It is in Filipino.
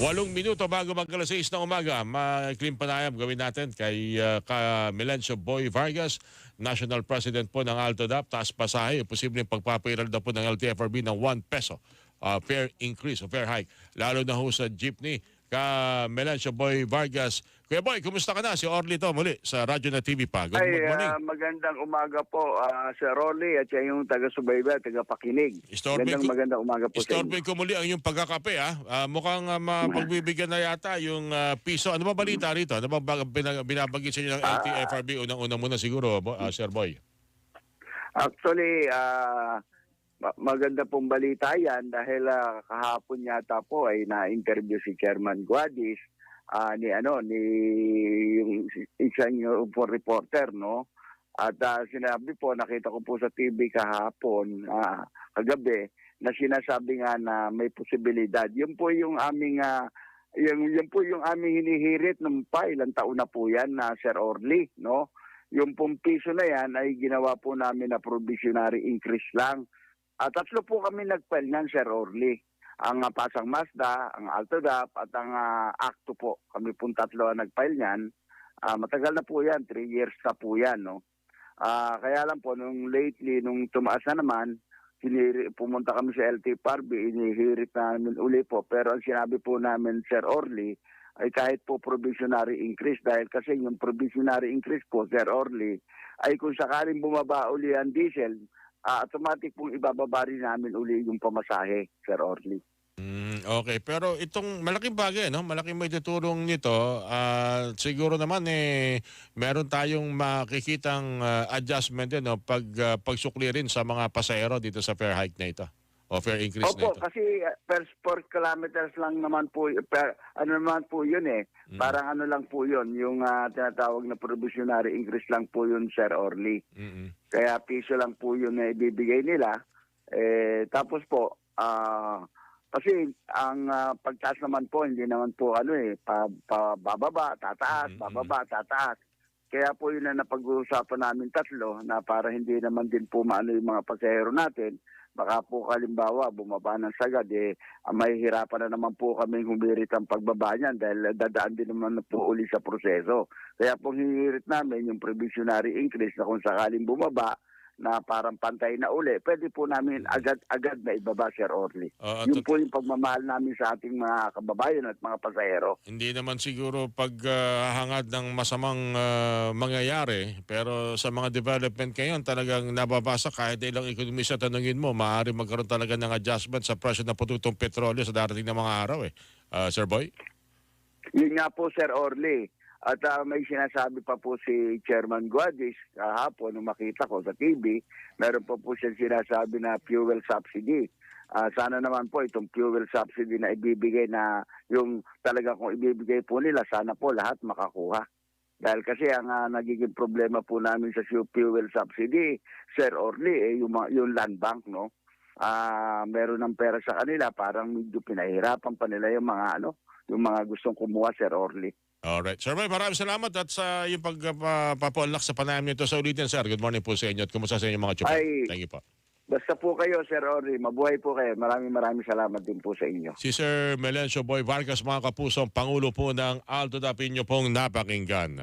8 minuto bago mag-alas 6 ng umaga, maikling panayam gawin natin kay Melencio Boy Vargas, National President po ng AltoDAP. Taas pasahe, posibleng pagpapairal na po ng LTFRB ng 1 peso fare increase o fare hike. Lalo na ho sa jeepney. Melencio Boy Vargas. Kuya Boy, kumusta ka na? Si Orly to muli sa Radyo na TV pa. Good morning. Magandang umaga po, Sir Orly at siya yung taga-subaybay, taga-pakinig. Magandang umaga po sa inyo. Istorbin ko muli ang yung pagkakape. Mukhang mapagbibigyan na yata yung piso. Ano ba balita rito? Ano ba binabagit sa inyo ng LTFRB? Unang-una muna siguro, Sir Boy. Actually, maganda pong balita yan dahil kahapon yata po ay na-interview si Chairman Guadis ni yung isang reporter, no? At sinabi po, nakita ko po sa TV kahapon, kagabi, na sinasabi nga na may posibilidad. Yun po yung aming yun po yung aming hinihirit nung ilang taon na po yan na Sir Orly, no? Yung pong piso na yan ay ginawa po namin na provisionary increase lang. Tatlo po kami nag-file niyan, Sir Orly. Ang Pasang Mazda, ang AltoDAP at ang Acto po. Kami pong tatlo ang nag-file niyan. Matagal na po yan, 3 years na po yan, no? Kaya lang po, nung lately, nung tumaas na naman, pumunta kami sa LTFRB, inihirit namin uli po. Pero ang sinabi po namin, Sir Orly, ay kahit po provisionary increase, dahil kasi yung provisionary increase po, Sir Orly, ay kung sakaling bumaba uli ang diesel, automatic pong ibababa rin namin uli yung pamasahe, Sir Orly. Okay, pero itong malaking bagay, no? Malaking may tutulong nito. Siguro naman meron tayong makikitang adjustment din, no? Pagsukli rin sa mga pasahero dito sa fare hike na ito o fare increase na ito. Opo, kasi per 4 kilometers lang naman po, ano naman po yun Parang ano lang po yun, yung tinatawag na provisionary increase lang po yun, Sir Orly. Kaya piso lang po yun na ibibigay nila. Tapos po, kasi ang pagtaas naman po, hindi naman po bababa, tataas, bababa, tataas. Kaya po yun na napag-uusapan namin tatlo na para hindi naman din po maano yung mga pasahero natin. Baka po kalimbawa bumaba ng sagad, mahihirapan na naman po kami humirit ang pagbaba niyan dahil dadaan din naman po uli sa proseso. Kaya po hinihirit namin yung provisionary increase na kung sakaling bumaba na parang pantay na uli, pwede po namin agad na ibaba, Sir Orly. Yun po yung pagmamahal namin sa ating mga kababayan at mga pasahero. Hindi naman siguro paghahangad ng masamang mangyayari, pero sa mga development ngayon talagang nababasa kahit ilang ekonomista tanungin mo, maaari magkaroon talaga ng adjustment sa presyo ng produktong petrolyo sa darating na mga araw Sir Boy? Yun nga po, Sir Orly. At may sinasabi pa po si Chairman Guadis kahapon nung makita ko sa TV, meron pa po siya sinasabi na fuel subsidy. Sana naman po itong fuel subsidy na ibibigay na yung talaga kung ibibigay po nila, sana po lahat makakuha. Dahil kasi ang nagiging problema po namin sa fuel subsidy, Sir Orly, yung land bank, no? Meron ng pera sa kanila, parang medyo pinahirapan pa nila yung mga gustong kumuha, Sir Orly. Alright. Sir Boy, maraming salamat at sa yung pagpapaunlak sa panayam nito sa ulitin, sir. Good morning po sa inyo at kumusta sa inyo mga chupa. Thank you po. Basta po kayo, Sir Orly. Mabuhay po kayo. Maraming salamat din po sa inyo. Si Sir Melencio Boy Vargas, mga kapusong, Pangulo po ng AltoDAP, inyo pong napakinggan.